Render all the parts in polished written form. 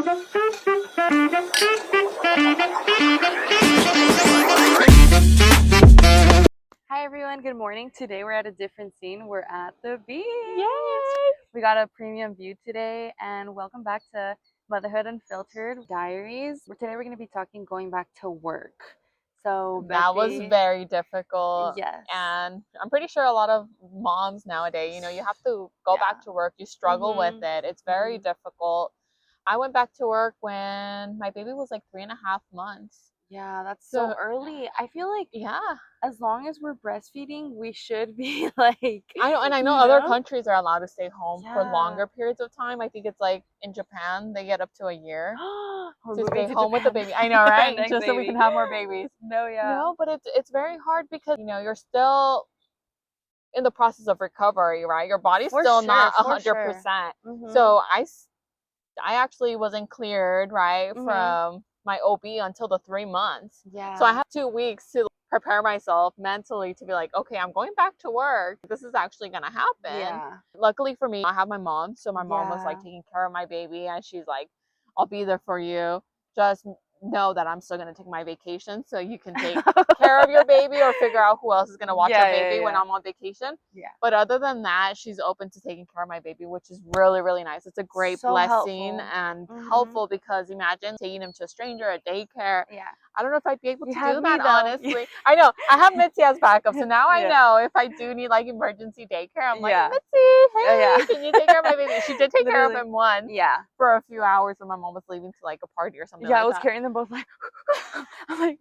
Hi everyone, good morning. Today we're at a different scene. We're at the beach. Yay! We got a premium view today, and welcome back to Motherhood Unfiltered Diaries. Today we're going to be talking going back to work. So That was Becky, very difficult. yes. And I'm pretty sure a lot of moms nowadays, you have to go back to work. You struggle with it. It's very difficult. I went back to work when my baby was like 3.5 months. Yeah, that's so early. I feel like Yeah. as long as we're breastfeeding, we should be like, I know, and I know other countries are allowed to stay home for Yeah. longer periods of time. I think it's like in Japan, they get up to a year We're to moving stay to home with the Japan. baby. I know, right? Next Just so we baby. can have more babies. No, yeah. No, but it's very hard because you're still in the process of recovery, right? Your body's still not 100%. So I actually wasn't cleared, right, from my OB until the 3 months. Yeah. So I had 2 weeks to prepare myself mentally to be like, okay, I'm going back to work. This is actually gonna happen. Yeah. Luckily for me, I have my mom. So my mom was like Yeah. taking care of my baby, and she's like, I'll be there for you. Just know that I'm still gonna take my vacation so you can take care of your baby or figure out who else is gonna watch your baby when I'm on vacation. Yeah. But other than that, she's open to taking care of my baby, which is really, really nice. It's a great blessing and helpful because imagine taking him to a stranger at daycare. Yeah. I don't know if I'd be able to do me, that, though. honestly. I know. I have Mitzi as backup. So now I know if I do need like emergency daycare, I'm like, Mitzi, hey, can you take care of my baby? She did take care of him once for a few hours when my mom was leaving to like a party or something like I was that. carrying them both like, I'm like,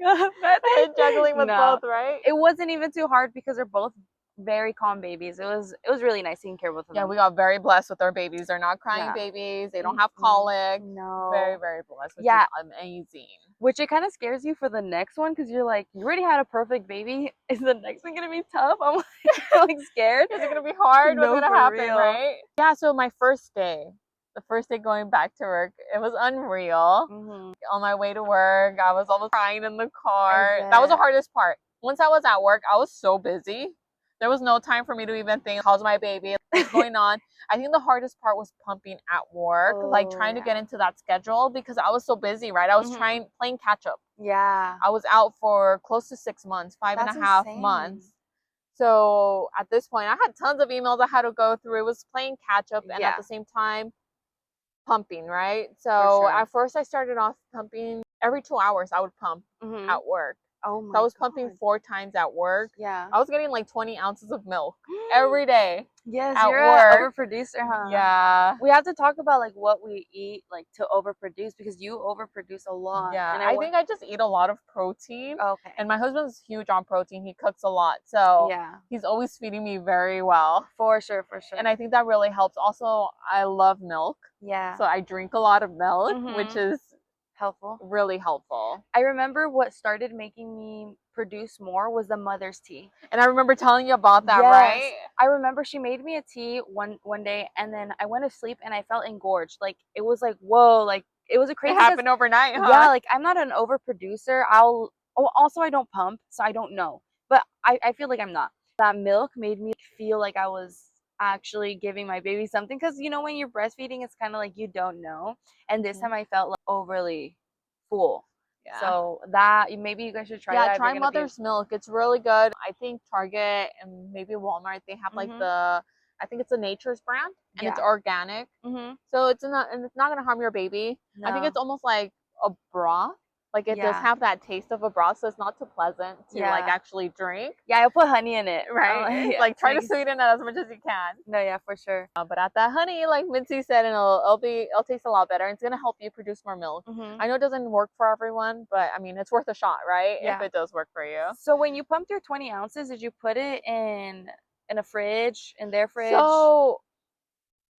juggling with both, right? It wasn't even too hard because they're both very calm babies. It was really nice taking care of both of them. Yeah, we got very blessed with our babies. They're not crying babies. They don't have colic. No. Very, very blessed, which is amazing. Which it kind of scares you for the next one because you're like, you already had a perfect baby. Is the next one going to be tough? I'm like scared. Is it going to be hard? No, what's going to happen, real. right? Yeah, so my first day, the first day going back to work, it was unreal. On my way to work, I was almost crying in the car. That was the hardest part. Once I was at work, I was so busy. There was no time for me to even think, how's my baby? What's going on? I think the hardest part was pumping at work, like trying to get into that schedule because I was so busy, right? I was playing catch up. Yeah. I was out for close to 6 months, 5.5 months. So at this point, I had tons of emails I had to go through. It was playing catch up and at the same time pumping, right? So at first I started off pumping every 2 hours. I would pump at work. Oh my So I was pumping 4 times at work. Yeah. I was getting like 20 ounces of milk every day. Yes, at you're work. an overproducer, huh? Yeah. We have to talk about like what we eat like to overproduce because you overproduce a lot. Yeah. And I think I just eat a lot of protein. Okay. And my husband's huge on protein. He cooks a lot. So he's always feeding me very well. For sure, for sure. And I think that really helps. Also, I love milk. Yeah. So I drink a lot of milk, which is helpful. Really helpful. I remember what started making me produce more was the mother's tea. And I remember telling you about that, right? I remember she made me a tea one day and then I went to sleep and I felt engorged. Like it was like, whoa, like it was a crazy. It happened overnight, huh? Yeah, like I'm not an overproducer. Also I don't pump, so I don't know. But I feel like I'm not. That milk made me feel like I was actually giving my baby something because when you're breastfeeding it's kind of like you don't know, and this time I felt like overly full. So that maybe you guys should try that. Try mother's milk. It's really good. I think Target and maybe Walmart, they have like I think it's a Nature's brand and it's organic. So it's not going to harm your baby. I think it's almost like a broth. Like it does have that taste of a broth, so it's not too pleasant to like actually drink. Yeah, I'll put honey in it, right? Like try to sweeten it as much as you can. No, yeah, for sure. But at that honey, like Mitzi said, and it'll taste a lot better. It's gonna help you produce more milk. I know it doesn't work for everyone, but I mean it's worth a shot, right? If it does work for you. So when you pumped your 20 ounces, did you put it in a fridge, in their fridge? So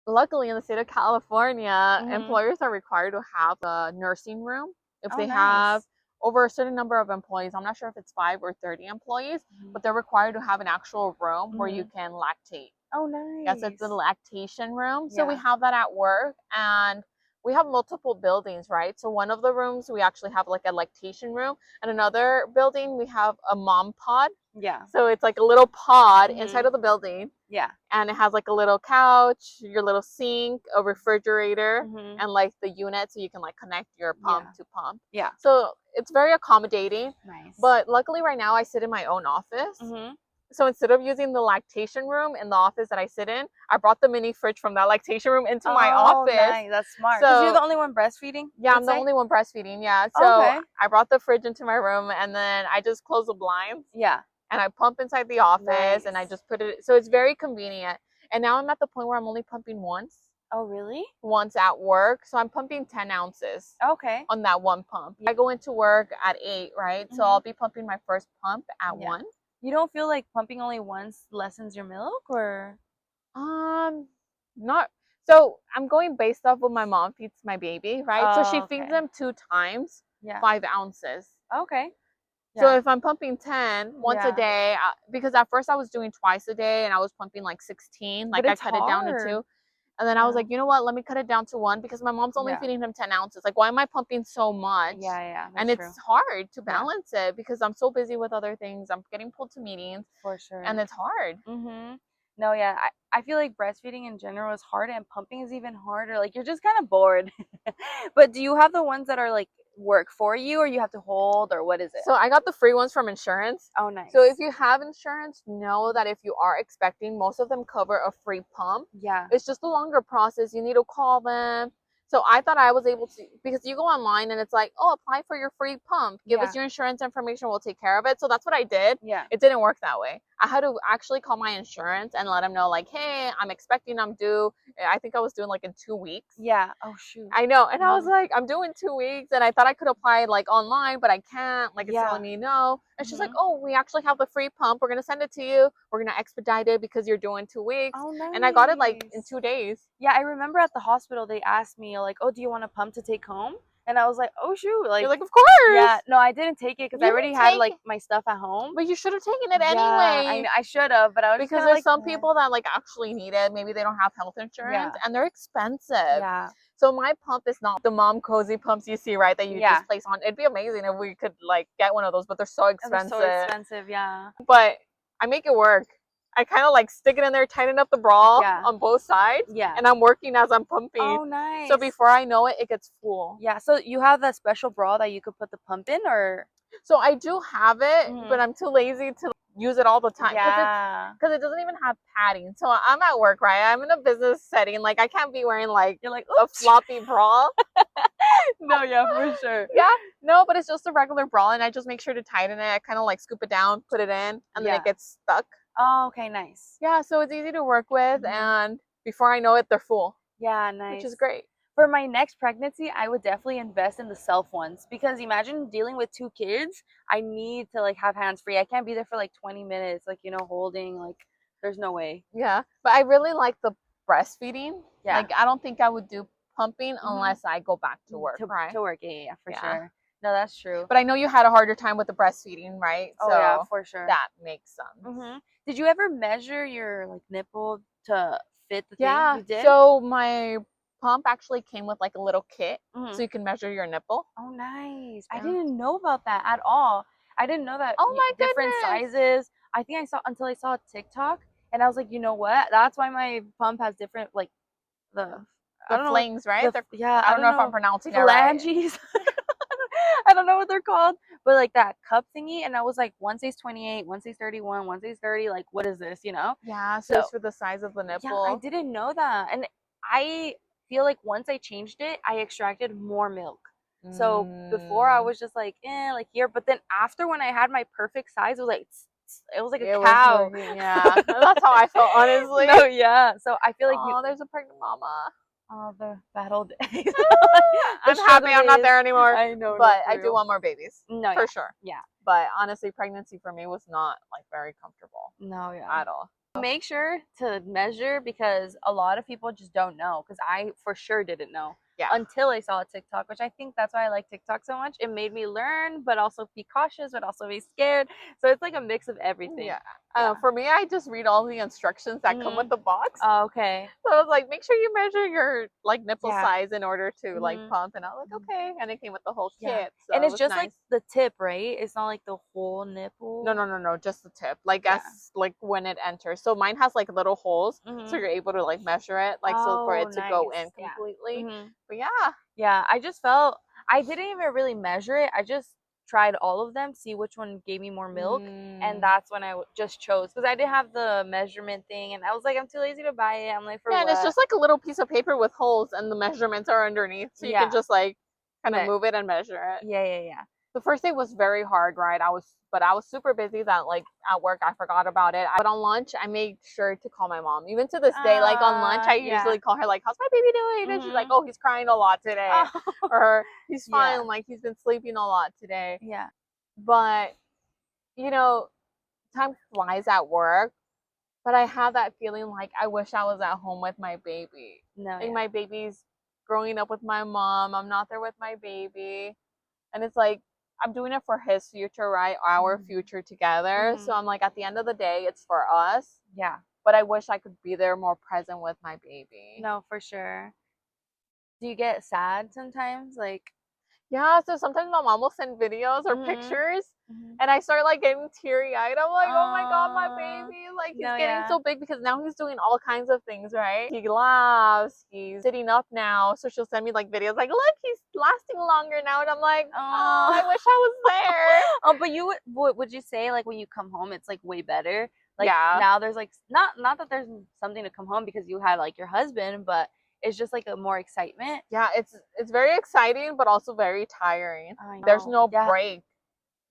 luckily in the state of California, employers are required to have a nursing room. If they have over a certain number of employees, I'm not sure if it's 5 or 30 employees, but they're required to have an actual room where you can lactate. Oh, nice. Yes, it's a lactation room. So we have that at work, and we have multiple buildings, right? So one of the rooms we actually have like a lactation room, and another building we have a mom pod. Yeah. So it's like a little pod Mhm. inside of the building, Yeah. and it has like a little couch, your little sink, a refrigerator, Mhm. and like the unit so you can like connect your pump Yeah. to pump. Yeah. So it's very accommodating. Nice. But luckily right now I sit in my own office. Mhm. So instead of using the lactation room in the office that I sit in, I brought the mini fridge from that lactation room into my office. Nice. That's smart. Because you're So the only one breastfeeding? yeah, I'm the only one breastfeeding. Yeah. So Okay. I brought the fridge into my room, and then I just close the blinds Yeah. and I pump inside the office, and I Nice. just put it. So it's very convenient. And now I'm at the point where I'm only pumping Oh, really? once at work. So I'm pumping 10 ounces Okay. on that one pump. I go into work at 8, right? So Mhm. I'll be pumping my first pump at Yeah. 1. You don't feel like pumping only once lessens your milk, or? Not so I'm going based off what my mom feeds my baby, right? So she Oh, feeds okay. them 2 times, Yeah. 5 ounces. Okay. So Yeah. if I'm pumping 10 once a Yeah. day, because at first I was doing twice a day and I was pumping like 16, But like I it's cut it down to 2. hard. And then I was Yeah. like, you know what? Let me cut it down to 1 because my mom's only Yeah. feeding him 10 ounces. Like, why am I pumping so much? Yeah. And That's it's true. hard to Yeah. balance it because I'm so busy with other things. I'm getting pulled to meetings For sure. and it's hard. Mhm. No, yeah. I feel like breastfeeding in general is hard, and pumping is even harder. Like, you're just kind of bored. But do you have the ones that are like work for you, or you have to hold, or what is it? So I got the free ones from insurance. Oh, nice. So if you have insurance, know that if you are expecting, most of them cover a free pump. Yeah. It's just a longer process. You need to call them. So I thought I was able to, because you go online and it's like, oh, apply for your free pump. Give us Yeah. your insurance information. We'll take care of it. So that's what I did. Yeah. It didn't work that way. I had to actually call my insurance and let them know, like, hey, I'm expecting, I'm due. I think I was doing like in 2 weeks. Yeah. Oh, shoot. I know. And I was Mhm. like, I'm doing 2 weeks. And I thought I could apply like online, but I can't. Like, it's Yeah. telling me no. And she's like, Mhm. oh, we actually have the free pump. We're going to send it to you. We're going to expedite it because you're doing 2 weeks. Oh, And I got it like in nice. 2 days. Yeah, I remember at the hospital they asked me like, "Oh, do you want a pump to take home?" And I was like, "Oh, shoot!" You're Like, like, of course. yeah, no, I didn't take it because I You already didn't had take like it. my stuff at home. But you should have taken it Yeah, anyway. I should have, but I was just Because kind of there's like, some people that like actually need it. Maybe they don't have health insurance and they're expensive. yeah, So my pump is not the mom cozy pumps you see, right? That you Yeah. just place on. It'd be amazing if we could like get one of those, but they're so they're expensive. so expensive. Yeah, But I make it work. I kind of like stick it in there, tighten up the bra Yeah. on both sides, yeah. and I'm working as I'm pumping. Oh, nice. So before I know it, it gets full. yeah, so you have that special bra that you could put the pump in, or So I do have it, Mhm. but I'm too lazy to use it all the time. yeah, Because it doesn't even have padding. So I'm at work, right? I'm in a business setting. Like I can't be wearing like you're like, a oops. floppy bra. No, yeah, for sure. Yeah. No, but it's just a regular bra, and I just make sure to tighten it. I kind of like scoop it down, put it in, and then Yeah. it gets stuck. Oh, okay, nice. Yeah, so it's easy to work with, Mhm. and before I know it, they're full, Yeah, nice. which is great. For my next pregnancy, I would definitely invest in the self ones, because imagine dealing with 2 kids. I need to like have hands free. I can't be there for like 20 minutes, like, holding, like, there's no way. Yeah, but I really like the breastfeeding. Yeah. Like I don't think I would do pumping Mhm. unless I go back to work, right? To work, yeah, for Yeah. sure. No, that's true. But I know you had a harder time with the breastfeeding, right? Oh, So yeah, for sure. that makes sense. Mhm. Did you ever measure your like nipple to fit the thing? Yeah. You did? So my pump actually came with like a little kit, Mhm. so you can measure your nipple. Oh, nice. I Yeah. didn't know about that at all. I didn't know that Oh my different goodness. sizes. I think I saw until I saw TikTok, and I was like, you know what? That's why my pump has different like the I The don't know flings, right? yeah, I don't know if I'm pronouncing it right. phalanges. I don't know what they're called, but like that cup thingy, and I was like, one says 28, one says 31, one says 30. Like, what is this? Yeah, so So it's for the size of the yeah, nipple. I didn't know that, and I feel like once I changed it, I extracted more milk. So before I was just like, like here, but then after when I had my perfect size, it was like it was like a It cow. was, yeah, that's how I felt, honestly. No, yeah. So I feel like Oh, there's a pregnant mama. the bad old days. I'm The happy struggle I'm not days. there anymore. I know, no, But for I do real. want more babies. No, For yeah. sure. Yeah. But honestly, pregnancy for me was not like very comfortable No, yeah. at all. Make sure to measure, because a lot of people just don't know, because I for sure didn't know. Yeah. until I saw a TikTok, which I think that's why I like TikTok so much. It made me learn, but also be cautious, but also be scared. So it's like a mix of everything. Yeah. Yeah. For me, I just read all the instructions that come with the box. Oh, okay. So I was like, make sure you measure your like nipple Yeah. size in order to like Mhm. pump. And I was like, okay. And it came with the whole Yeah. kit. So And it it's was just nice. like the tip, right? It's not like the whole nipple. No, just the tip. Like Yeah. as like when it enters. So mine has like little holes, so Mhm. you're able to like measure it, like so for Oh, it to go in nice. Yeah. completely. Mhm. But yeah. Yeah, I just felt I didn't even really measure it. I just tried all of them, see which one gave me more milk, and that's when I just chose because I didn't have the measurement thing, and I was like, I'm too lazy to buy it. I'm like, for Yeah, and it's what? just like a little piece of paper with holes, and the measurements are underneath, so you Yeah. can just like kind of Me- move it and measure it. Yeah. The first day was very hard, right? But I was super busy that like at work I forgot about it. But on lunch I made sure to call my mom. Even to this day, like on lunch I Yeah. usually call her like, "How's my baby doing?" And she's like, Mhm. "Oh, he's crying a lot today," Oh, or "He's Yeah. fine, like he's been sleeping a lot today." yeah. But you know, time flies at work. But I have that feeling like I wish I was at home with my baby. No, Like yeah. my baby's growing up with my mom. I'm not there with my baby. And it's like I'm doing it for his future, right? Our Mhm. future together. So Mhm. I'm like at the end of the day, it's for us. Yeah. But I wish I could be there more present with my baby. No, for sure. Do you get sad sometimes? Like, Yeah, so sometimes my mom will send videos or Mhm. pictures Mhm. and I start like getting teary eyed. I'm like, oh my god, my Aw. baby, like he's No, getting yeah. so big because now he's doing all kinds of things, right? He laughs, he's sitting up now. So she'll send me like videos like, look, he's lasting longer now. And I'm like, oh, I Oh. wish I was there. Oh, but you would you say like when you come home it's like way better? Like Yeah. now there's like not that there's something to come home because you had like your husband, but it's just like a more excitement. Yeah, it's very exciting, but also very tiring. I There's know. no Yeah. break.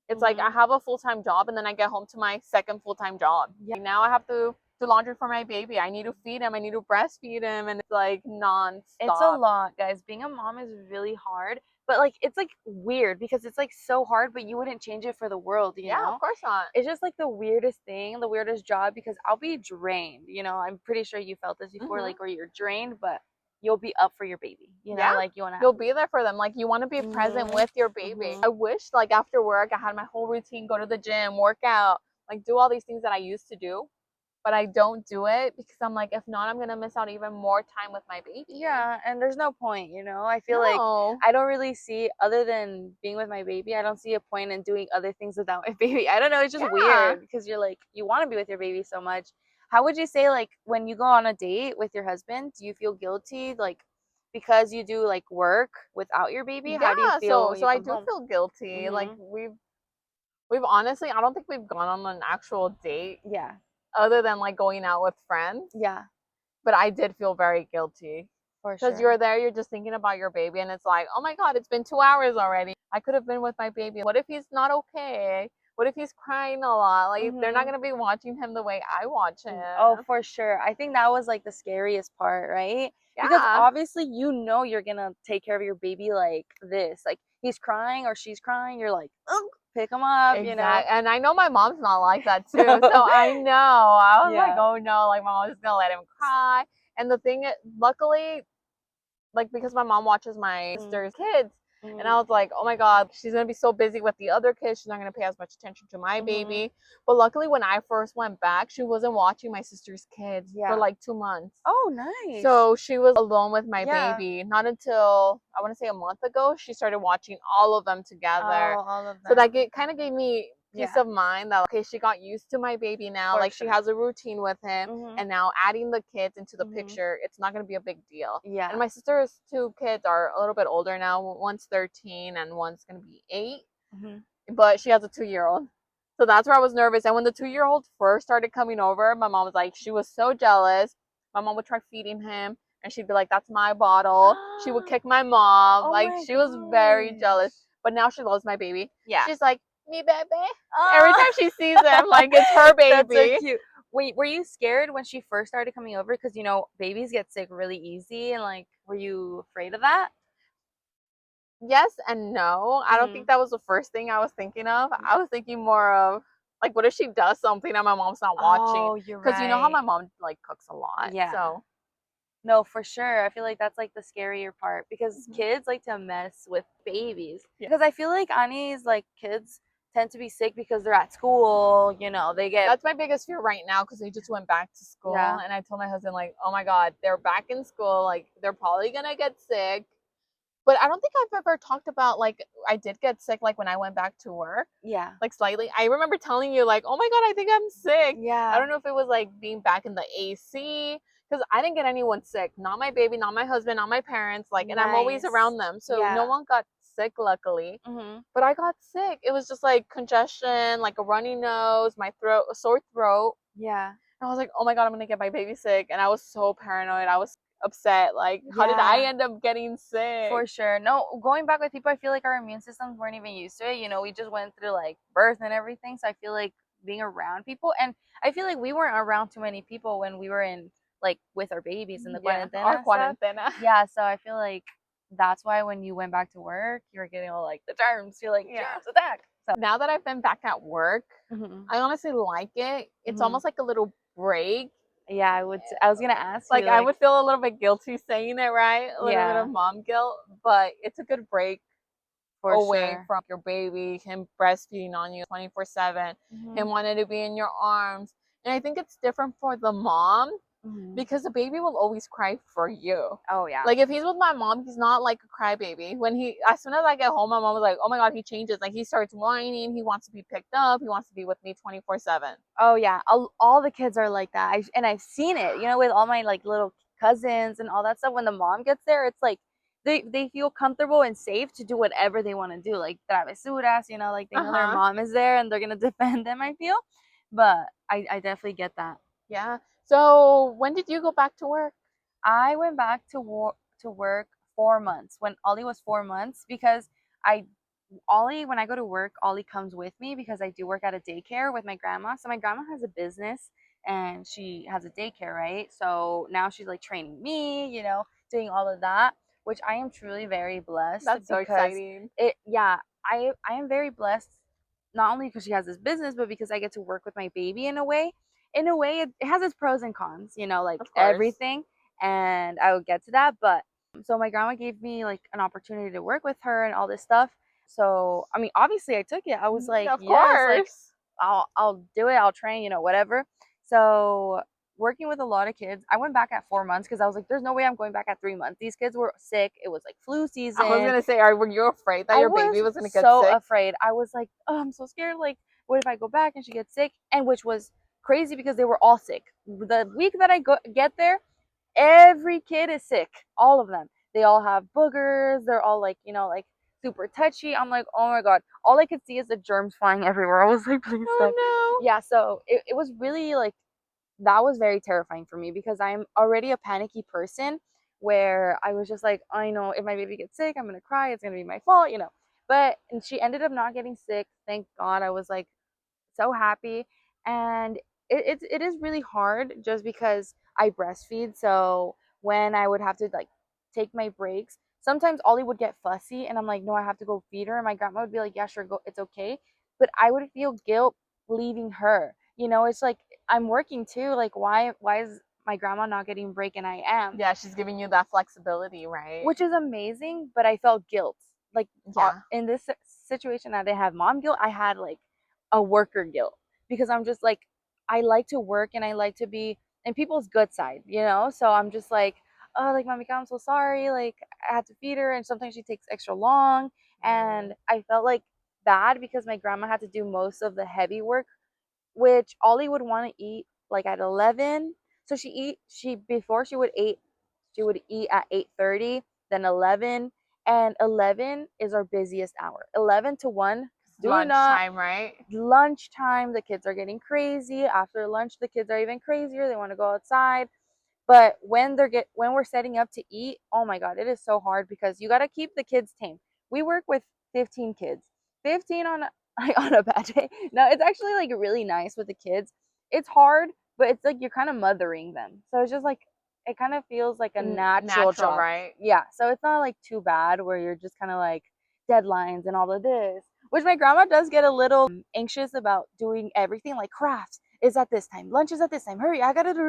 It's like I Mhm. have a full-time job and then I get home to my second full-time job. Yeah. Now I have to do laundry for my baby. I need to feed him. I need to breastfeed him, and it's like nonstop. It's a lot, guys. Being a mom is really hard, but like it's like weird because it's like so hard, but you wouldn't change it for the world, you Yeah, know? of course not. It's just like the weirdest thing, the weirdest job because I'll be drained, you know. I'm pretty sure you felt this before, Mhm. like where you're drained, but you'll be up for your baby, you know, Yeah. like you want to You'll be there for them. Like you want to be present Mhm. with your baby. Mhm. I wish like after work I had my whole routine, go to the gym, work out, like do all these things that I used to do. But I don't do it because I'm like, if not, I'm gonna miss out even more time with my baby. Yeah, and there's no point, you know. I feel like No. I don't really see other than being with my baby, I don't see a point in doing other things without my baby. I don't know, it's just Yeah. weird because you're like you want to be with your baby so much. How would you say like when you go on a date with your husband, do you feel guilty like because you do like work without your baby? How do you Yeah, feel so when so you I come do home? feel guilty. Like Mhm. we've honestly, I don't think we've gone on an actual date Yeah. other than like going out with friends. Yeah, But I did feel very guilty for because sure. you're there, you're just thinking about your baby, and it's like, oh my god, it's been 2 hours already. I could have been with my baby. What if he's not okay? What if he's crying a lot? Like they're not Mhm. gonna be watching him the way I watch him. Oh, for sure. I think that was like the scariest part, right? Because Yeah. obviously you know you're gonna take care of your baby like this. Like he's crying or she's crying, you're like, oh, pick him up, you know? Exactly. And I know my mom's not like that too. So I know. I was like, Yeah. oh no, like my mom's just gonna let him cry. And the thing is, luckily, like because my mom watches my sister's kids, and I was like, oh my god, she's gonna be so busy with the other kids, she's not gonna pay as much attention to my baby. But luckily when I first went back, she wasn't watching my sister's kids Yeah. for like 2 months. Oh, nice. So she was alone with my Yeah. baby. Not until I want to say a month ago, she started watching all of them together. Oh, all of So them. that kind of gave me peace Yeah. of mind that okay, she got used to my baby now. For Like she sure. has a routine with him, Mhm. and now adding the kids into the Mhm. picture, it's not gonna be a big deal. Yeah. And my sister's two kids are a little bit older now. One's 13 and one's gonna be 8. Mhm. But she has a 2-year-old. So that's where I was nervous. And when the 2-year-old first started coming over, my mom was like, she was so jealous. My mom would try feeding him and she'd be like, that's my bottle. She would kick my mom. Oh Like my she was very jealous. gosh. But now she loves my baby. Yeah. She's like, me baby. Oh. Every time she sees him, like it's her That's so baby. cute. Wait, were you scared when she first started coming over? Because you know, babies get sick really easy, and like, were you afraid of that? Yes and no. I don't think that was the first thing I was thinking of. I was thinking more of like, what if she does something and my mom's not watching? Oh, you're Because you know how right. my mom like cooks a lot. Yeah. So No, for sure. I feel like that's like the scarier part because Mhm. kids like to mess with babies. Yeah. Because I feel like Annie's like kids tend to be sick because they're at school, you know, they get That's my biggest fear right now because they just went back to school. Yeah. And I told my husband, like, oh my God, they're back in school. Like, they're probably going to get sick. But I don't think I've ever talked about, like, I did get sick, like, when I went back to work, Yeah. like, slightly. I remember telling you, like, oh my God, I think I'm sick. I Yeah. don't know if it was, like, being back in the AC. Because I didn't get anyone sick. Not my baby, not my husband, not my parents. Like, and I'm always Nice. around them. So no Yeah. one got sick, luckily. Mhm. But I got sick. It was just like congestion, like a runny nose, my throat, a sore throat. Yeah. And I was like, oh my God, I'm going to get my baby sick. And I was so paranoid. I was upset. Like, how did I Yeah. end up getting sick? For sure. No, going back with people, I feel like our immune systems weren't even used to it. You know, we just went through like birth and everything. So I feel like being around people, and I feel like we weren't around too many people when we were in like with our babies in the Yeah, quarantena our and stuff. cuarentena. Yeah, so I feel like that's why when you went back to work, you were getting all like the germs. You're like, Yeah. germs attack. So Now that I've been back at work, mhm. I honestly like it. It's Mhm. almost like a little break. Yeah, I was gonna ask you Like, I like would feel a little bit guilty saying it, right? A little bit yeah, of mom guilt, but it's a good break for away sure. from your baby, him breastfeeding on you 24/7, him Mhm. wanting to be in your arms. And I think it's different for the mom Mhm. because the baby will always cry for you. Oh yeah. Like, if he's with my mom, he's not like a crybaby. As soon as I get home, my mom was like, oh my God, he changes. Like, he starts whining. He wants to be picked up. He wants to be with me 24/7. Oh yeah, all the kids are like that. And I've seen it, you know, with all my like little cousins and all that stuff. When the mom gets there, it's like they feel comfortable and safe to do whatever they want to do, like travesuras, you know, like they know their Uh-huh. mom is there and they're gonna defend them. I feel, but I definitely get that. Yeah. So when did you go back to work? I went back to work 4 months when Ollie was 4 months because I Ollie, when I go to work, Ollie comes with me because I do work at a daycare with my grandma. So my grandma has a business and she has a daycare, right? So now she's like training me, you know, doing all of that, which I am truly very blessed That's so because exciting. yeah, I am very blessed not only because she has this business, but because I get to work with my baby in a way. In a way, it has its pros and cons, you know, like Of course. everything. And I will get to that. But so my grandma gave me like an opportunity to work with her and all this stuff. So I mean, obviously I took it. I was like, Of yes, like course. I'll do it. I'll train, you know, whatever. So working with a lot of kids, I went back at 4 months because I was like, there's no way I'm going back at 3 months. These kids were sick. It was like flu I was season. gonna say, were you afraid that I your was baby was gonna get so sick? afraid. I was like, oh, I'm so scared. Like, what if I go back and she gets sick? And which was crazy because they were all sick. The week that get there, every kid is sick. All of them. They all have boogers. They're all like, you know, like super touchy. I'm like, oh my God. All I could see is the germs flying everywhere. I was like, please stop. Oh Yeah, so it was really like, that was very terrifying for me because I'm already a panicky person where I was just like, I know if my baby gets sick, I'm gonna cry, it's gonna be my fault, you know. But and she ended up not getting sick, thank God. I was like so happy. And it is really hard just because I breastfeed. So when I would have to like take my breaks, sometimes Ollie would get fussy and I'm like, no, I have to go feed her. And my grandma would be like, yeah, sure, go, it's okay. But I would feel guilt leaving her. You know, it's like I'm working too. Like why is my grandma not getting break and I am? yeah, she's giving you that flexibility, right? Which is amazing, but I felt guilt. Like Yeah. in this situation, I didn't have mom guilt. I had like a worker guilt because I'm just like, I like to work and I like to be in people's good side, you know? So I'm just like, oh, like, Mommy, I'm so sorry. Like, I had to feed her and sometimes she takes extra long. And I felt like bad because my grandma had to do most of the heavy work, which Ollie would want to eat like at 11. So before she would eat at 8:30, then 11, and 11 is our busiest hour. 11 to 1, do not Lunchtime, right? lunchtime, the kids are getting crazy. After lunch, the kids are even crazier. They want to go outside. But when we're setting up to eat, oh my God, it is so hard because you got to keep the kids tame. We work with 15 kids. 15 on on a bad day. No, it's actually like really nice with the kids. It's hard, but it's like you're kind of mothering them. So it's just like it kind of feels like a natural Natural, job. right? Yeah, so it's not like too bad where you're just kind of like deadlines and all of this. Which my grandma does get a little anxious about doing everything like crafts is at this time. Lunch is at this time. Hurry, I gotta do.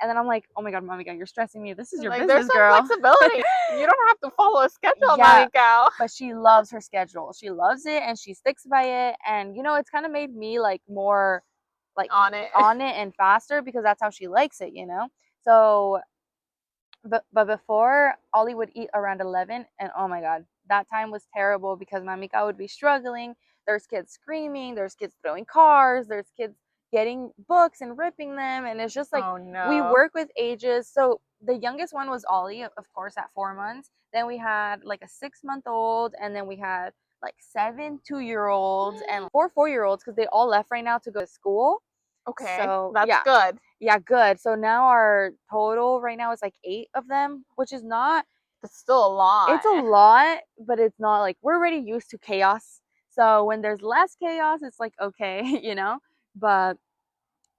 And then I'm like, oh my god, mommy, you're stressing me. This is your Like, there's business, some girl. flexibility. You don't have to follow a schedule, Yeah. mommy cow. But she loves her schedule. She loves it and she sticks by it. And you know, it's kind of made me like more like On it. and faster because that's how she likes it, you know. So but before, Ollie would eat around 11, and oh my god, that time was terrible because Mamika would be struggling. There's kids screaming, there's kids throwing cars, there's kids getting books and ripping them, and it's just like Oh no. we work with ages. So the youngest one was Ollie, of course, at 4 months. Then we had like a 6-month-old, and then we had like 7 2-year-olds and 4 4-year-olds because they all left right now to go to school. Okay, So that's yeah. good. Yeah, good. So now our total right now is like 8 of them, which is not, It's still a lot. it's a lot, but it's not like we're already used to chaos. So when there's less chaos, it's like, okay, you know? But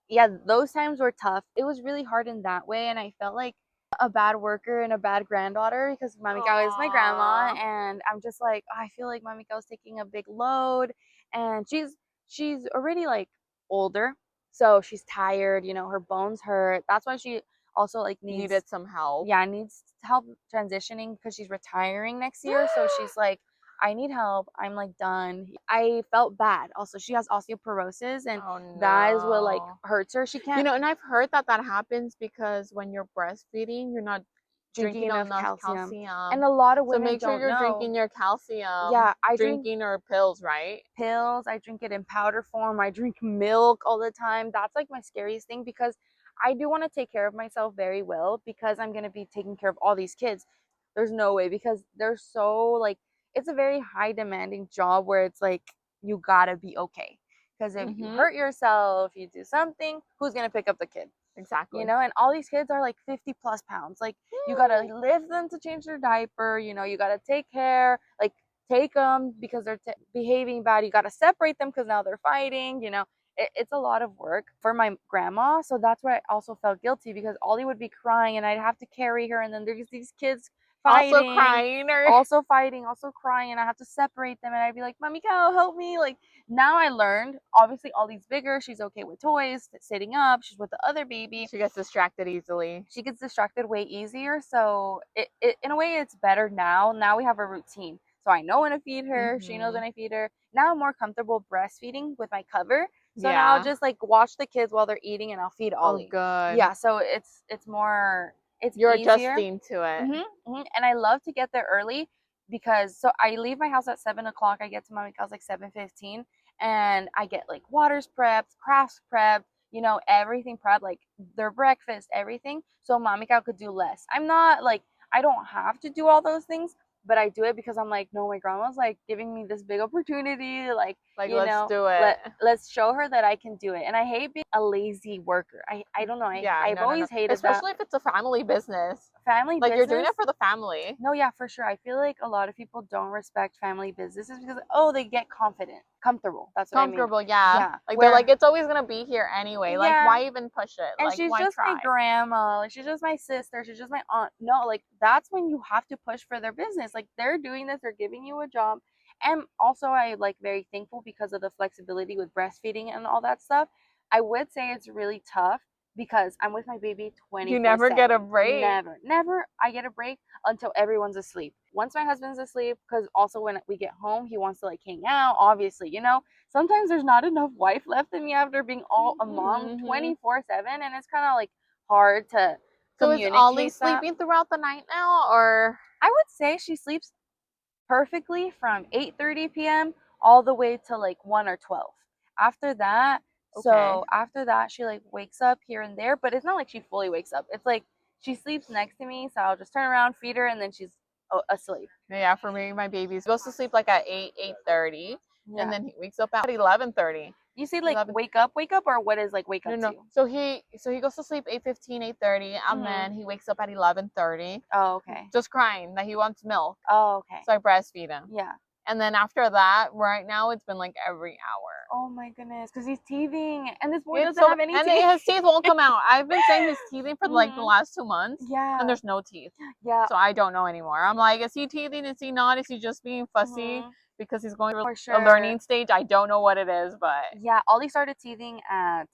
yeah, those times were tough. It was really hard in that way. And I felt like a bad worker and a bad granddaughter because Mamika is my grandma. Aw. And I'm just like, oh, I feel like Mamika was taking a big load. And she's already like older. So she's tired, you know, her bones hurt. That's why she also like Needed some help. yeah, needs help transitioning because she's retiring next year. So she's like, I need help. I'm like done. I felt bad. Also, she has osteoporosis, and Oh no. that is what like hurts her. She can't, You know, and I've heard that happens because when you're breastfeeding, you're not drinking drinking enough enough calcium. calcium. And a lot of So women make sure don't you're know. drinking your calcium. Yeah, I drink drinking or pills, right? pills. I drink it in powder form. I drink milk all the time. That's like my scariest thing because I do want to take care of myself very well because I'm going to be taking care of all these kids. There's no way because they're so like, it's a very high demanding job where it's like you gotta be okay because if you hurt yourself, you do something, who's gonna pick up the kid? Exactly. You know, and all these kids are like 50 plus pounds. Like you gotta lift them to change their diaper, you know, you gotta take care, like take them because they're behaving bad, you gotta separate them because now they're fighting, you know. It's a lot of work for my grandma. So that's why I also felt guilty because Ollie would be crying and I'd have to carry her, and then there's these kids fighting, Also crying or also fighting, also crying, and I have to separate them. And I'd be like, Mommy cow, help me. Like now I learned, obviously Ollie's bigger, she's okay with toys, sitting up, she's with the other baby. she gets distracted easily. She gets distracted way easier. So it in a way it's better now. Now we have a routine. So I know when to feed her, she knows when I feed her. Now I'm more comfortable breastfeeding with my cover. So now I'll just like watch the kids while they're eating and I'll feed Ollie. Oh, good. Yeah, so it's more, it's You're easier. adjusting to it. And I love to get there early because so I leave my house at 7 o'clock. I get to Mommy Cow's like 7:15, and I get like waters prepped, crafts prepped, you know, everything prepped, like their breakfast, everything. So Mommy Cow could do less. I'm not like, I don't have to do all those things, but I do it because I'm like, no, my grandma's like giving me this big opportunity. Like you let's know, do it. let's show her that I can do it. And I hate being a lazy worker. I don't know. I've always hated especially that. if it's a family business. Family like business, you're doing it for the family. No, yeah, for sure. I feel like a lot of people don't respect family businesses because, oh, they get comfortable. That's what Comfortable, I mean. yeah. Like they're like, it's always gonna be here anyway. Like why even push it? And like, she's why just try? my grandma. Like she's just my sister. She's just my aunt. No, like that's when you have to push for their business. Like they're doing this. They're giving you a job. And also, I like very thankful because of the flexibility with breastfeeding and all that stuff. I would say it's really tough because I'm with my baby 24/7. You never get a break. Never. I get a break until everyone's asleep. Once my husband's asleep, because also when we get home, he wants to like hang out. Obviously, you know, sometimes there's not enough wife left in me after being all a mom 24/7, and it's kind of like hard to communicate. So is Ollie sleeping throughout the night now, or? I would say she sleeps perfectly from 8:30 p.m. all the way to like 1 or 12. After that, so after that, she like wakes up here and there, but it's not like she fully wakes up. It's like she sleeps next to me, so I'll just turn around, feed her, and then she's asleep. Yeah, for me, my baby goes to sleep like at 8:30, and then he wakes up at 11:30. You say like wake up, or what is like wake up? No. So he goes to sleep 8:15, 8:30, and then he wakes up at 11:30. Oh, okay. Just crying that he wants milk. Oh, okay. So I breastfeed him. Yeah. And then after that, right now it's been like every hour. Oh my goodness, because he's teething, and this boy doesn't have any teeth. And his teeth won't come out. I've been saying he's teething for like the last 2 months. Yeah. And there's no teeth. Yeah. So I don't know anymore. I'm like, is he teething? Is he not? Is he just being fussy? Because he's going through a learning stage. I don't know what it is, but yeah, Ollie started teething at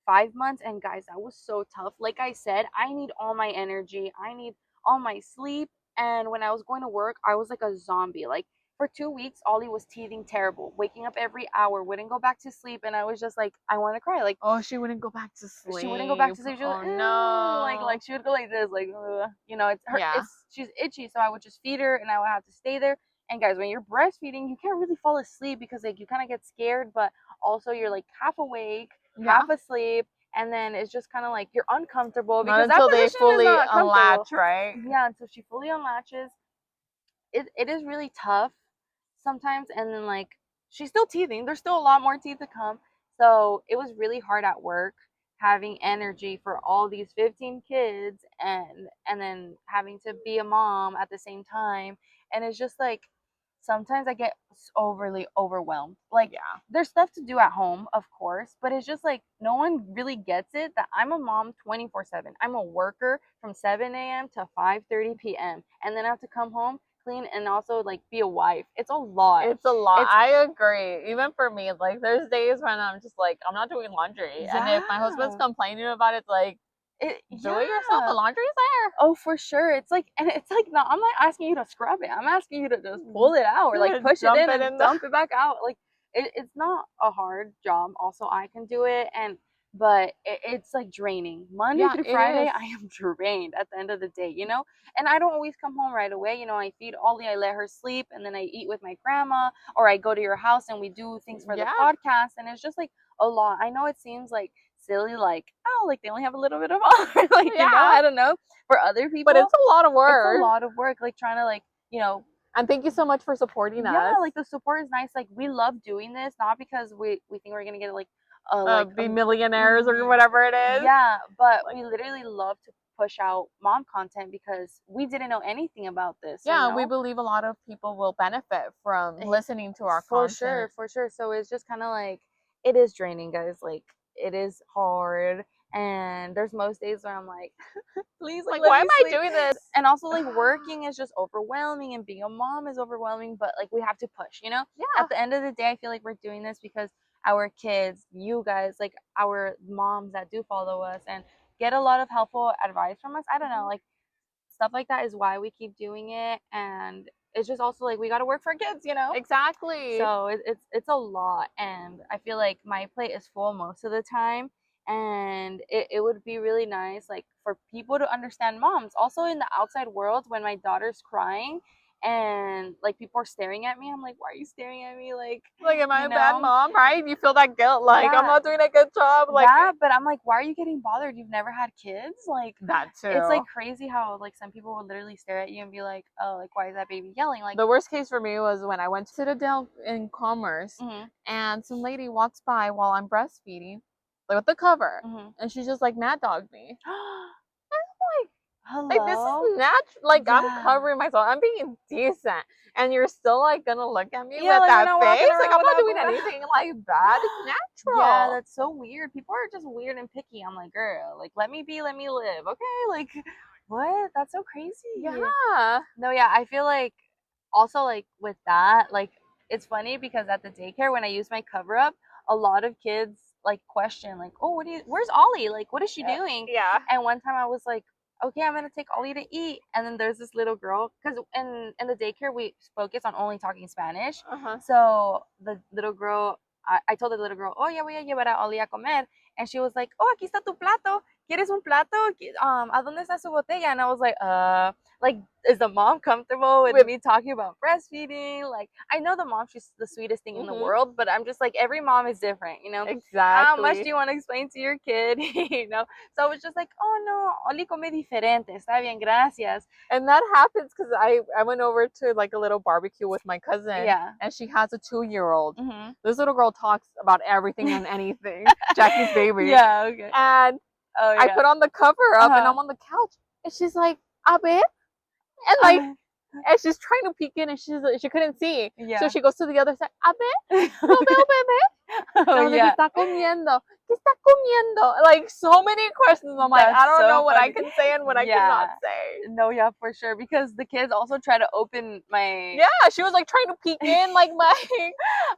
5 months, and guys, that was so tough. Like I said, I need all my energy, I need all my sleep. And when I was going to work, I was like a zombie. Like for 2 weeks, Ollie was teething terrible, waking up every hour, wouldn't go back to sleep, and I was just like, I want to cry. Like Oh, she wouldn't go back to she wouldn't go back sleep. to sleep. She was Oh like, no. like she would go like this, like you know, it's her. Yeah. She's itchy, so I would just feed her, and I would have to stay there. And guys, when you're breastfeeding, you can't really fall asleep because like you kind of get scared, but also you're like half awake, Yeah. half asleep, and then it's just kind of like you're uncomfortable Not because that until they position fully is not comfortable. unlatch, right? Yeah, until she fully unlatches. It is really tough sometimes, and then like she's still teething. There's still a lot more teeth to come. So it was really hard at work having energy for all these 15 kids and then having to be a mom at the same time. And it's just like sometimes I get overly overwhelmed. Like Yeah. there's stuff to do at home, of course, but it's just like no one really gets it that I'm a mom 24/7. I'm a worker from 7 a.m. to 5:30 p.m. and then I have to come home, clean, and also like be a wife. It's a lot. It's a lot. It's- I agree. Even for me, like there's days when I'm just like, I'm not doing laundry. And if my husband's Yeah. complaining about it, it's like, do it yourself. The Yeah. laundry's there. Oh, for sure. It's like, and it's like, no, I'm not asking you to scrub it. I'm asking you to just pull it out or like push it Dump in it and in dump it back out. Like, it's not a hard job. Also, I can do it, but it's like draining. Monday Yeah, through it Friday, is. I am drained at the end of the day, you know? And I don't always come home right away. You know, I feed Ollie, I let her sleep, and then I eat with my grandma, or I go to your house and we do things for the Yeah. podcast. And it's just like a lot. I know it seems like silly, like, oh, like they only have a little bit of hour, like, you know, Yeah. I don't know. For other people, But it's a lot of it's work. a lot of work, like trying to like, you know, And thank you so much for supporting us. yeah, like the support is nice. Like we love doing this, not because we think we're gonna get like be millionaires or whatever it is. yeah, but we literally love to push out mom content because we didn't know anything about this. Yeah, you we know? believe a lot of people will benefit from listening to our for content. sure, for sure. So it's just kind of like it is draining, guys. Like it is hard, and there's most days where I'm like, please, Like, let why me am I sleep. doing this? And also like working is just overwhelming, and being a mom is overwhelming. But like we have to push, you know. Yeah. At the end of the day, I feel like we're doing this because our kids, you guys, like our moms that do follow us and get a lot of helpful advice from us. I don't know, like stuff like that is why we keep doing it, and it's just also like we got to work for our kids, you know. Exactly. So it's a lot, and I feel like my plate is full most of the time, and it would be really nice like for people to understand moms also in the outside world. When my daughter's crying and like people are staring at me, I'm like, why are you staring at me? Like am I you a bad know? mom, right? You feel that guilt, like I'm Yeah. not doing a good job, like yeah, but I'm like, why are you getting bothered? You've never had kids? Like that too. it's like crazy how like some people will literally stare at you and be like, oh, like why is that baby yelling? Like the worst case for me was when I went to Citadel in Commerce, mhm, and some lady walks by while I'm breastfeeding, like with the cover, mhm. and she just like mad dogged me. Hello? Like this is natural. Like I'm Yeah. covering myself. I'm being decent, and you're still like gonna look at me Yeah, with like, you're that not walking face. Like around I'm not with doing that- anything like that. It's natural. Yeah, that's so weird. People are just weird and picky. I'm like, girl, like let me be, let me live. Okay, like what? That's so crazy. Yeah. No, yeah, I feel like also like with that, like it's funny because at the daycare when I use my cover up, a lot of kids like question like, oh, where's Ollie? Like what is she doing? Yeah. And one time I was like, okay, I'm gonna take Ollie to eat. And then there's this little girl, because in the daycare we focus on only talking Spanish. So the little girl, I told the little girl, oh, ya voy a llevar a Ollie a comer. And she was like, oh, aquí está tu plato. ¿Quieres un plato? ¿A dónde está su botella? And I was like, is the mom comfortable with me talking about breastfeeding? Like, I know the mom, she's the sweetest thing in the world, but I'm just like, every mom is different, you know? Exactly. How much do you want to explain to your kid? You know? So I was just like, oh no, Oli come diferente. Está bien, gracias. And that happens because I went over to like a little barbecue with my cousin. Yeah. And she has a 2-year-old. Mm-hmm. This little girl talks about everything and anything. Jackie's baby. Yeah, okay. And Oh, yeah. I put on the cover up and Uh-huh. I'm on the couch. And she's like, a ver? And like, and she's trying to peek in and she couldn't see. Yeah. So she goes to the other side, a ver? No veo bebé. Oh Like, yeah. ¿qué está comiendo? ¿Qué está comiendo? Like, so many questions. I'm like, That's I don't so know what I funny. can say and what I Yeah. cannot say. No, yeah, for sure. Because the kids also try to open my. Yeah, she was like trying to peek in, like my.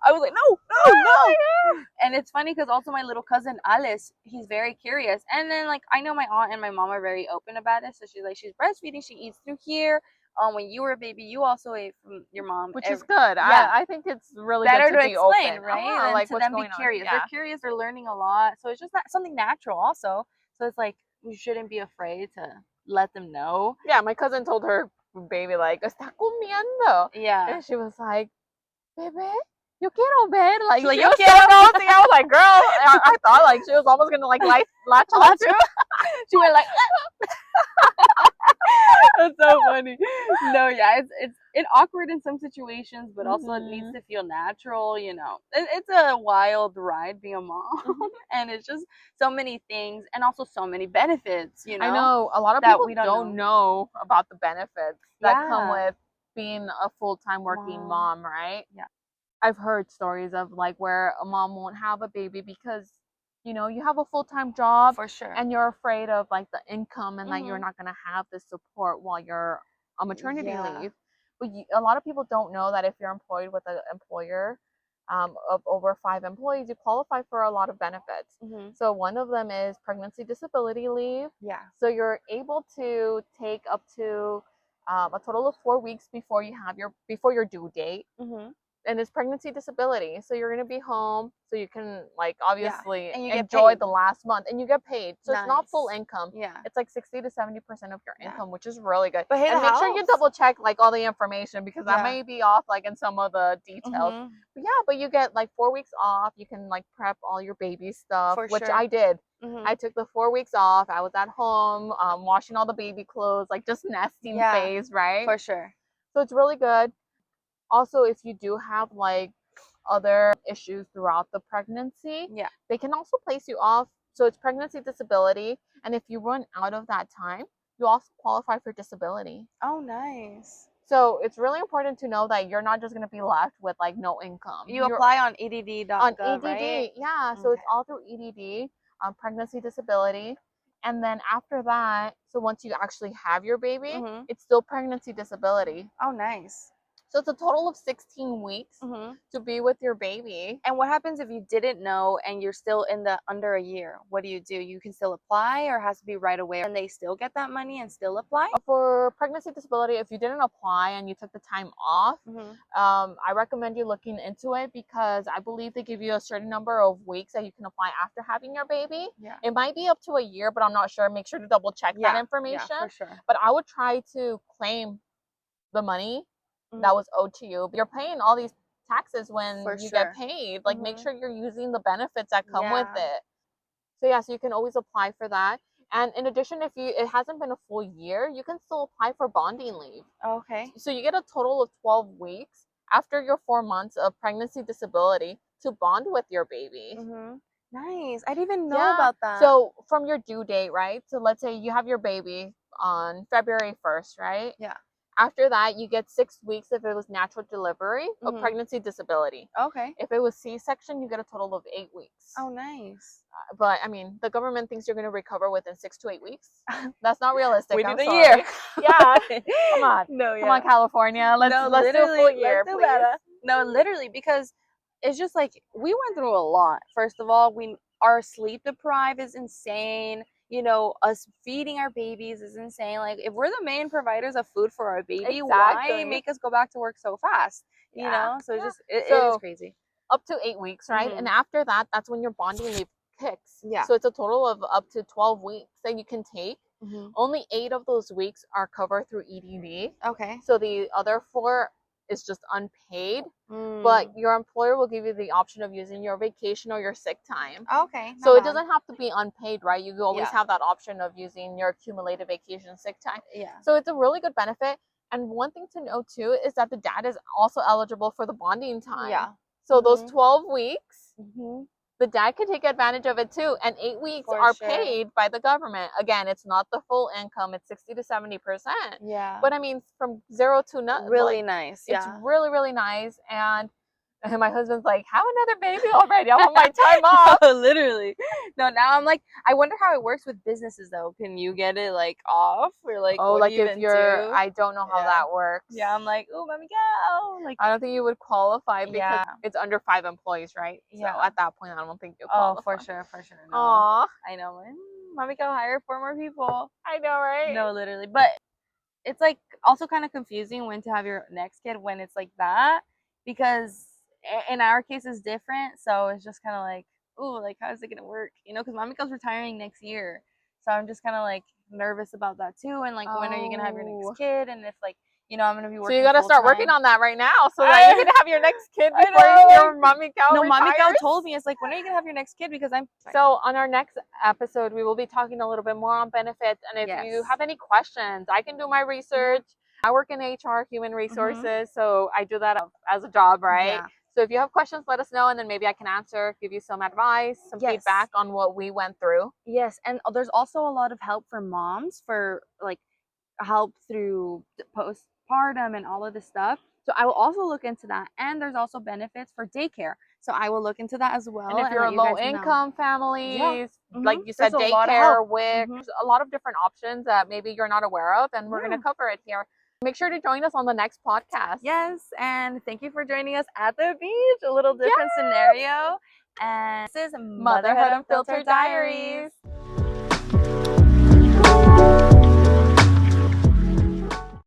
I was like, no, no, no. And it's funny because also my little cousin Alice, he's very curious. And then like I know my aunt and my mom are very open about it. So she's like, she's breastfeeding, she eats through here. When you were a baby, you also ate from your mom. Which is good. Yeah. I think it's really Better good to be explain, open, right? Than like to what's them be going on. curious. Yeah. They're curious. They're learning a lot. So it's just something natural, also. So it's like you shouldn't be afraid to let them know. Yeah, my cousin told her baby like, "Está comiendo," Yeah. and she was like, "Bebé, yo quiero ver." Like, She's like, she "Yo was so quiero." nosy. I was like, "Girl," I thought like she was almost gonna like latch on to. She went like. That's so funny. No, yeah, it's awkward in some situations, but also it needs to feel natural. You know, it's a wild ride being a mom, and it's just so many things, and also so many benefits. You know, I know a lot of that people we don't don't know about the benefits that come Yeah. with being a full-time working mom, right? Yeah. I've heard stories of like where a mom won't have a baby because you know you have a full-time job For sure. and you're afraid of like the income and that you're Mhm. not going to have the support while you're on maternity Yeah. leave. But a lot of people don't know that if you're employed with an employer of over 5 employees, you qualify for a lot of benefits. Mhm. So one of them is pregnancy disability leave. Yeah. So you're able to take up to a total of 4 weeks before your due date, Mhm. and it's pregnancy disability. So you're gonna be home, so you can like obviously And you get enjoy paid. the last month, and you get paid. So it's not full Nice. income. Yeah. It's like 60 to 70% of your Yeah. income, which is really good. But hey, And the make sure you house. double check like all the information because I Yeah. may be off like in some of the details. Mhm. But yeah, but you get like 4 weeks off. You can like prep all your baby stuff, For which sure. I did. Mhm. I took the 4 weeks off. I was at home, washing all the baby clothes, like just nesting Yeah. phase, right? For sure. So it's really good. Also, if you do have like other issues throughout the pregnancy, Yeah. they can also place you off. So it's pregnancy disability, and if you run out of that time, you also qualify for disability. Oh, nice. So it's really important to know that you're not just going to be left with like no income. You You're apply on EDD.gov, on EDD, right? yeah. So it's all through EDD, pregnancy disability, and then after that, so once you actually have your baby, Mhm. it's still pregnancy disability. Oh, nice. So it's a total of 16 weeks Mhm. to be with your baby. And what happens if you didn't know and you're still in the under a year? What do? You can still apply, or it has to be right away, and they still get that money and still apply? For pregnancy disability, if you didn't apply and you took the time off, Mhm. I recommend you looking into it because I believe they give you a certain number of weeks that you can apply after having your baby. Yeah. It might be up to a year, but I'm not sure. Make sure to double check that information. Yeah, for sure. But I would try to claim the money Mhm. that was owed to you. You're paying all these taxes when For you sure. get paid. Like, make Mhm. sure you're using the benefits that come with Yeah. it. So yeah, so you can always apply for that. And in addition, if it hasn't been a full year, you can still apply for bonding leave. Okay. So you get a total of 12 weeks after your 4 months of pregnancy disability to bond with your baby. Mhm. Nice. I didn't even know Yeah. about that. So from your due date, right? So let's say you have your baby on February 1st, right? Yeah. After that, you get 6 weeks if it was natural delivery of Mhm. pregnancy disability. Okay. If it was C-section, you get a total of 8 weeks. Oh, nice. But I mean, the government thinks you're going to recover within 6 to 8 weeks. That's not realistic. We I'm need a sorry. year. Yeah. Come on. No, Come on, California. Let's do a literally, full year, let's do please. better. No, literally, because it's just like we went through a lot. First of all, our sleep deprived is insane. You know, us feeding our babies is insane. Like, if we're the main providers of food for our baby, why Exactly. make us go back to work so fast? You Yeah. know, so Yeah. it So- is crazy. Up to 8 weeks, right? Mhm. And after that, that's when your bonding leave kicks. Yeah. So it's a total of up to 12 weeks that you can take. Mhm. Only 8 of those weeks are covered through EDD. Okay. So the other 4 is just unpaid, Mm. but your employer will give you the option of using your vacation or your sick time. Okay. So not it bad. doesn't have to be unpaid, right? You always Yeah. have that option of using your accumulated vacation sick time. Yeah. So it's a really good benefit. And one thing to know too is that the dad is also eligible for the bonding time. Yeah. So those Mhm. 12 weeks, Mhm. the dad can take advantage of it too. And 8 weeks For are sure. paid by the government. Again, it's not the full income, it's 60 to 70%. Yeah. But I mean, from zero to none, really like, nice. it's Yeah. really, really nice. And And my husband's like, have another baby already. I want my time off. No, literally. No, now I'm like, I wonder how it works with businesses though. Can you get it like off or like Oh, what like do you if even you're, do? I don't know how Yeah. that works. Yeah, I'm like, oh, mommy, go. Like, I don't think you would qualify because yeah, it's under 5 employees, right? Yeah. So at that point, I don't think you'll oh, qualify. for sure. No, Aw, I know. Mommy, go hire 4 more people. I know, right? No, literally. But it's like also kind of confusing when to have your next kid when it's like that because in our case it's different. So it's just kind of like, oh, like how is it gonna work? You know, because mommy goes retiring next year, so I'm just kind of like nervous about that too. And like, when are you gonna have your Oh. next kid? And if like, you know, I'm gonna be So working. you gotta start working full-time. on that right now, so that you can have your next kid I before know, your mommy cow No, mommy cow retires. told me it's like, when are you gonna have your next kid? Because I'm So on our next episode, we will be talking a little bit more on benefits. And if you Yes. have any questions, I can do my research. I work in HR, human resources, so I do that as a job, right? Yeah. So if you have questions, let us know, and then maybe I can answer, give you some advice, some Yes. feedback on what we went through. Yes, and there's also a lot of help for moms for like help through postpartum and all of this stuff. So I will also look into that. And there's also benefits for daycare. So I will look into that as well. And if you're a let you guys low know. income family, Mhm. like you said, There's a lot of daycare, help. WIC, Mhm. there's a lot of different options that maybe you're not aware of, and we're going to cover it here. Make sure to join us on the next podcast. Yes, and thank you for joining us at the beach. A little different scenario. And this is Motherhood Unfiltered Diaries.